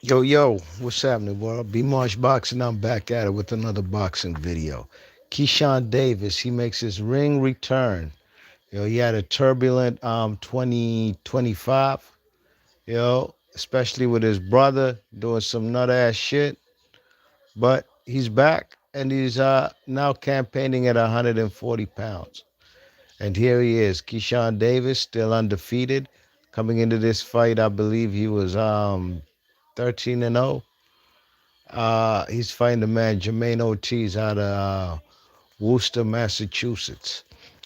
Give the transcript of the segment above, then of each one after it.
Yo, what's happening, world? B Marsh Boxing, I'm back at it with another boxing video. Keyshawn Davis, he makes his ring return. He had a turbulent 2025, especially with his brother doing some nut ass shit. But he's back and he's now campaigning at 140 pounds. And here he is, Keyshawn Davis, still undefeated. Coming into this fight, I believe he was 13 and 0. He's fighting the man Jamaine Ortiz out of Worcester, Massachusetts.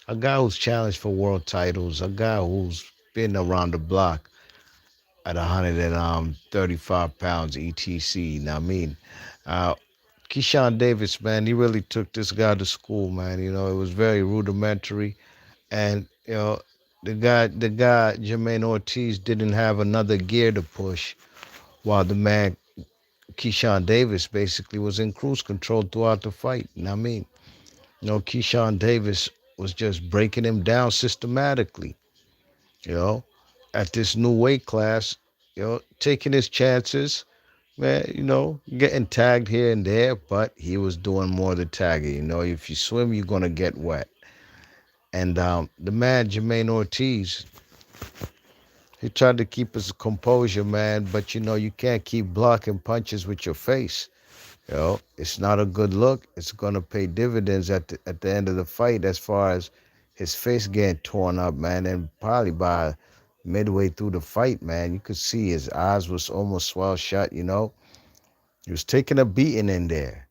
A guy who's challenged for world titles, a guy who's been around the block at 135 pounds ETC. Now, I mean, uh, Keyshawn Davis, man, he really took this guy to school, man. It was very rudimentary, and the guy Jermaine Ortiz didn't have another gear to push, while the man Keyshawn Davis basically was in cruise control throughout the fight. I mean, Keyshawn Davis was just breaking him down systematically, you know, at this new weight class, taking his chances, man, getting tagged here and there, but he was doing more of the tagging. If you swim, you're going to get wet. And the man, Jermaine Ortiz, he tried to keep his composure, man, but you can't keep blocking punches with your face. It's not a good look. It's going to pay dividends at the end of the fight as far as his face getting torn up, man. And probably by midway through the fight, man, you could see his eyes was almost swelled shut. He was taking a beating in there.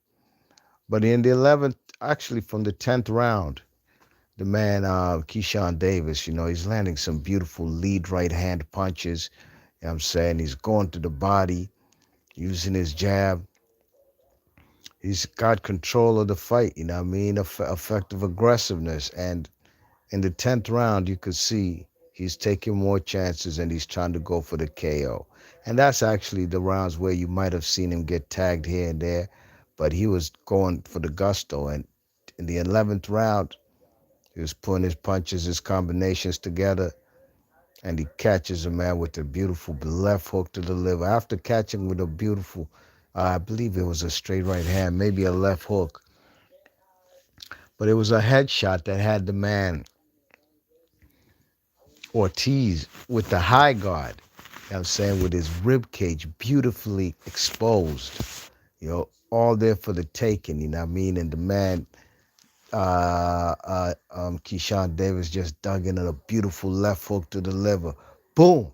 But in the 11th, actually from the 10th round, the man, Keyshawn Davis, he's landing some beautiful lead right hand punches. You know what I'm saying? He's going to the body, using his jab. He's got control of the fight, you know what I mean? Effective aggressiveness. And in the 10th round, you could see he's taking more chances and he's trying to go for the KO. And that's actually the rounds where you might have seen him get tagged here and there, but he was going for the gusto. And in the 11th round, he was putting his punches, his combinations together, and he catches a man with a beautiful left hook to the liver. After catching with a beautiful, I believe it was a straight right hand, maybe a left hook, but it was a headshot that had the man Ortiz with the high guard. You know what I'm saying, with his rib cage beautifully exposed. All there for the taking. You know what I mean, and the man Keyshawn Davis just dug in a beautiful left hook to the liver. Boom.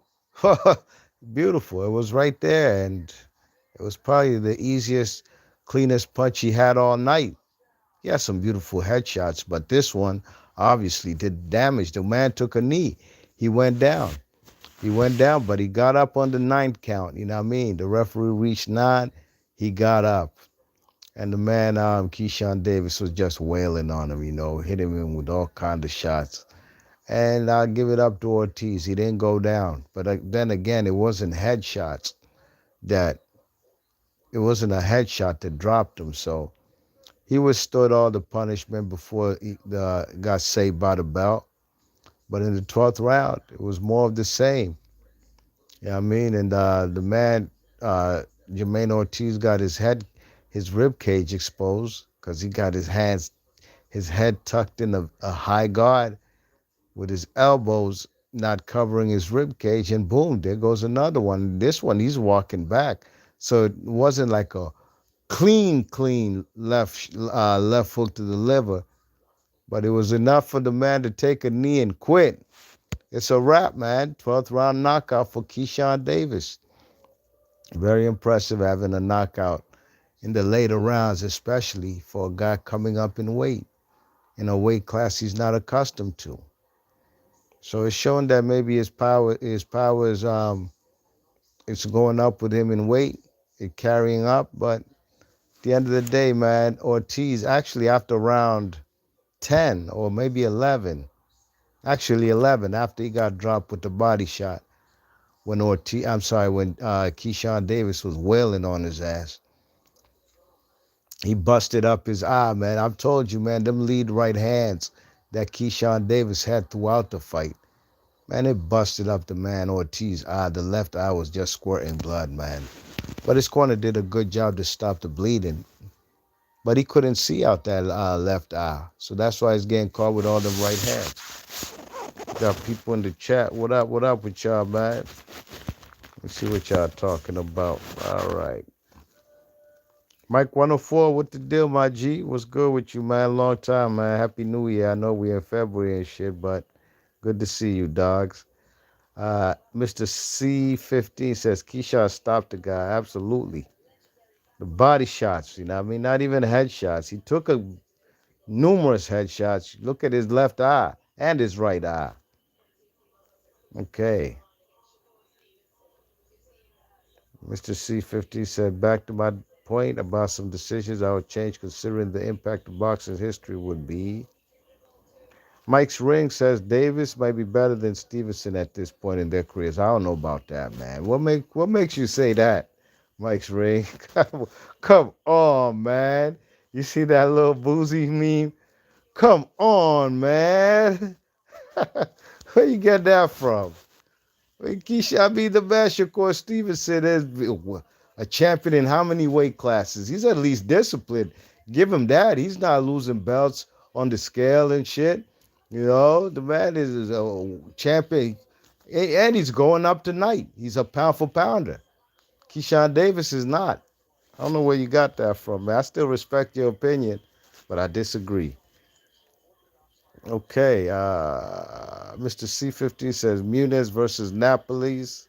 Beautiful. It was right there. And it was probably the easiest, cleanest punch he had all night. He had some beautiful headshots, but this one obviously did damage. The man took a knee. He went down. He went down, but he got up on the ninth count. You know what I mean? The referee reached 9. He got up. And the man, Keyshawn Davis, was just wailing on him, hitting him with all kinds of shots. And I'll give it up to Ortiz. He didn't go down. But then again, it wasn't that, it wasn't a headshot that dropped him. So he withstood all the punishment before he got saved by the bell. But in the 12th round, it was more of the same. You know what I mean? And the man, Jermaine Ortiz, got his rib cage exposed because he got his head tucked in a high guard with his elbows not covering his rib cage, and boom, there goes another one. This one, he's walking back. So it wasn't like a clean left hook to the liver, but it was enough for the man to take a knee and quit. It's a wrap, man. 12th round knockout for Keyshawn Davis. Very impressive having a knockout in the later rounds, especially for a guy coming up in weight, in a weight class he's not accustomed to. So it's showing that maybe his power is it's going up with him in weight, it carrying up. But at the end of the day, man, Ortiz actually after round 10 or maybe 11, actually 11, after he got dropped with the body shot, when Keyshawn Davis was wailing on his ass. He busted up his eye, man. I've told you, man, them lead right hands that Keyshawn Davis had throughout the fight. Man, it busted up the man Ortiz eye. The left eye was just squirting blood, man. But his corner did a good job to stop the bleeding. But he couldn't see out that left eye. So that's why he's getting caught with all the right hands. Got people in the chat. What up with y'all, man? Let's see what y'all talking about. All right. Mike 104, what the deal, my G? What's good with you, man? Long time, man. Happy New Year. I know we in February and shit, but good to see you, dogs. Mr. C15 says Keyshawn stopped the guy. Absolutely. The body shots, you know what I mean? Not even headshots. He took numerous headshots. Look at his left eye and his right eye. Okay. Mr. C50 said, back to my point about some decisions I would change considering the impact of boxing history would be. Mike's Ring says Davis might be better than Stevenson at this point in their careers. I don't know about that, man. What makes you say that, Mike's Ring? Come on, man. You see that little boozy meme? Come on, man. Where you get that from? Keyshawn be the best. Of course, Stevenson is a champion in how many weight classes? He's at least disciplined. Give him that. He's not losing belts on the scale and shit. You know, the man is a champion. And he's going up tonight. He's a pound for pounder. Keyshawn Davis is not. I don't know where you got that from, man. I still respect your opinion, but I disagree. Okay, Mr. C15 says Muniz versus Napoli's.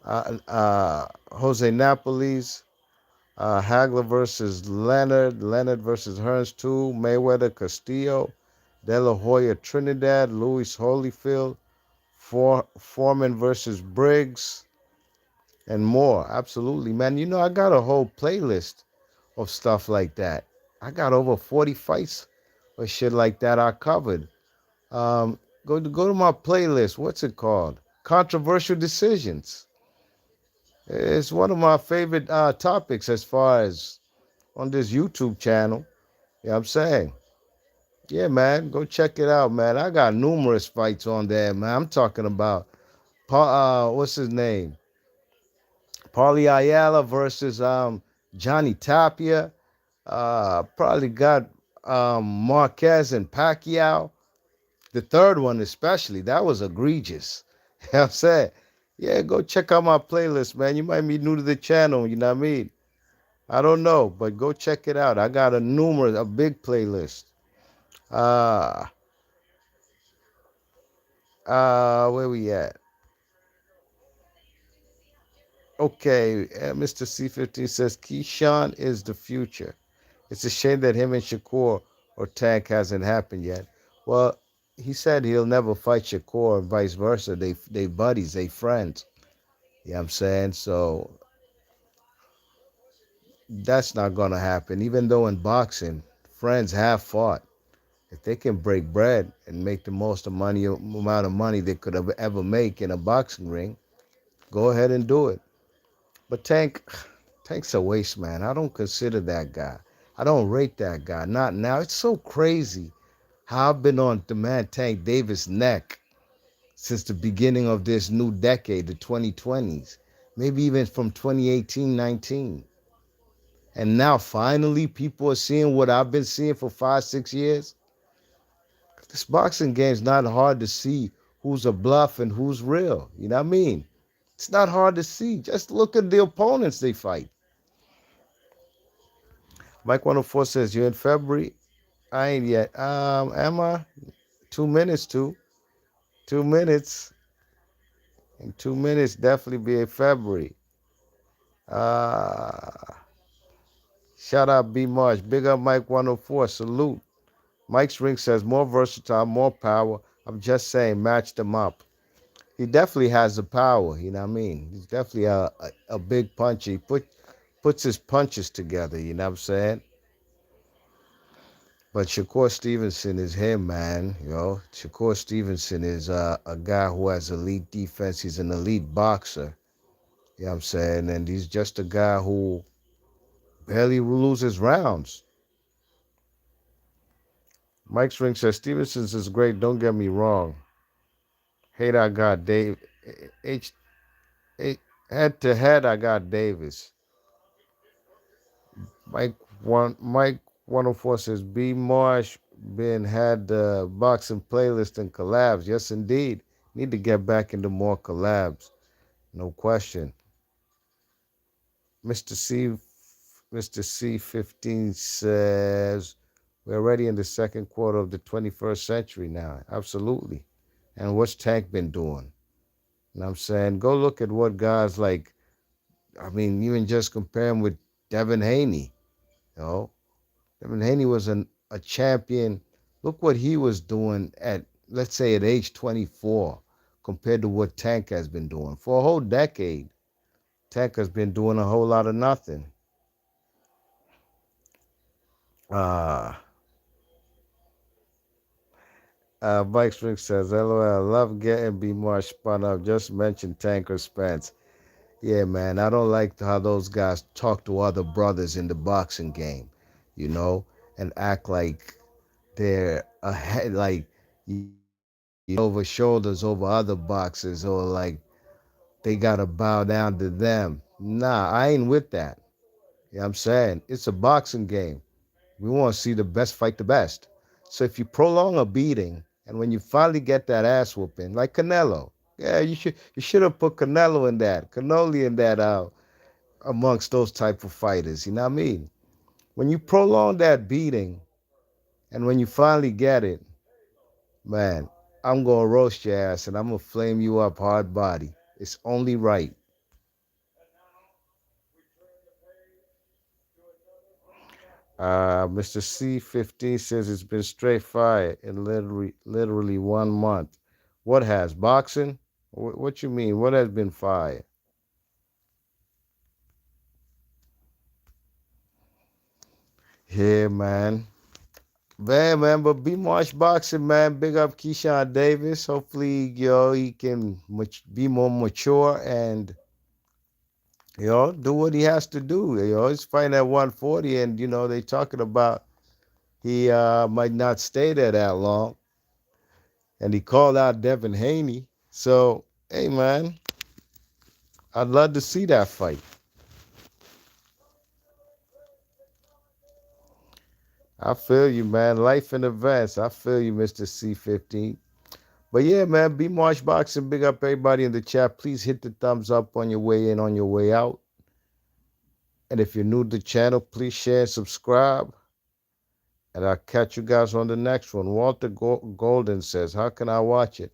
Jose Napoli's. Hagler versus Leonard. Leonard versus Hearns 2. Mayweather Castillo. De La Hoya Trinidad. Louis Holyfield. Foreman versus Briggs. And more. Absolutely, man. You know, I got a whole playlist of stuff like that. I got over 40 fights or shit like that I covered. Um, go to my playlist. What's it called? Controversial decisions. It's one of my favorite topics as far as on this YouTube channel. You know what I'm saying? Yeah, man. Go check it out, man. I got numerous fights on there, man. I'm talking about what's his name? Paulie Ayala versus Johnny Tapia. Probably got Marquez and Pacquiao. The third one especially, that was egregious. You know what I'm saying? Yeah, go check out my playlist, man. You might be new to the channel, you know what I mean? I don't know, but go check it out. I got a big playlist. Uh where we at? Okay, Mr. C15 says Keyshawn is the future. It's a shame that him and Shakur or Tank hasn't happened yet. Well, he said he'll never fight Shakur and vice versa. They buddies, they friends. You know what I'm saying? So that's not gonna happen. Even though in boxing, friends have fought. If they can break bread and make the most amount of money they could have ever make in a boxing ring, go ahead and do it. But Tank's a waste man. I don't consider that guy. I don't rate that guy. Not now. It's so crazy how I've been on the man Tank Davis' neck since the beginning of this new decade, the 2020s, maybe even from 2018-19. And now finally people are seeing what I've been seeing for 5, 6 years. This boxing game's not hard to see who's a bluff and who's real. You know what I mean? It's not hard to see. Just look at the opponents they fight. Mike 104 says, you're in February? I ain't yet. Am I? 2 minutes, 2 minutes. In 2 minutes, definitely be in February. Uh, Shout out B Marsh. Big up Mike 104. Salute. Mike's Ring says, more versatile, more power. I'm just saying, match them up. He definitely has the power, you know what I mean? He's definitely a big puncher. He puts his punches together, you know what I'm saying? But Shakur Stevenson is him, man. You know, Shakur Stevenson is a guy who has elite defense. He's an elite boxer. You know what I'm saying? And he's just a guy who barely loses rounds. Mike's Ring says, Stevenson's is great, don't get me wrong. Hate I got Dave. H, H head to head. I got Davis. Mike 104 says B Marsh been had the boxing playlist and collabs. Yes, indeed. Need to get back into more collabs. No question. Mr. C Mr. C15 says we're already in the second quarter of the 21st century now. Absolutely. And what's Tank been doing? And I'm saying go look at what guys like, I mean, even just compare him with Devin Haney. You know, Devin Haney was a champion. Look what he was doing at, let's say, at age 24 compared to what Tank has been doing. For a whole decade, Tank has been doing a whole lot of nothing. Uh, Mike Strick says, LOL, I love getting B Marsh spun up. Just mention Tanker Spence. Yeah, man, I don't like how those guys talk to other brothers in the boxing game, you know, and act like they're ahead, like over shoulders over other boxers, or like they gotta bow down to them. Nah, I ain't with that. You know what I'm saying? It's a boxing game. We want to see the best fight the best. So if you prolong a beating, and when you finally get that ass whooping, like Canelo, yeah, you should have put Canelo in that, Cannoli in that amongst those type of fighters. You know what I mean? When you prolong that beating, and when you finally get it, man, I'm gonna roast your ass and I'm gonna flame you up hard body. It's only right. Mr. C15 says it's been straight fire in literally 1 month. What has boxing? What you mean? What has been fire? Yeah, man. Man, but be March boxing, man. Big up Keyshawn Davis. Hopefully, he can be more mature and do what he has to do. He's fighting at 140, and they talking about he might not stay there that long. And he called out Devin Haney. So, hey, man, I'd love to see that fight. I feel you, man. Life and events. I feel you, Mr. C15. But yeah, man, be March Boxing. Big up everybody in the chat. Please hit the thumbs up on your way in, on your way out. And if you're new to the channel, please share and subscribe. And I'll catch you guys on the next one. Walter Golden says, how can I watch it?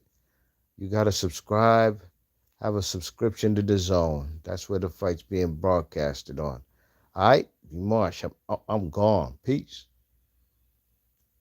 You got to subscribe. Have a subscription to the zone. That's where the fight's being broadcasted on. All right, be Marsh. I'm gone. Peace.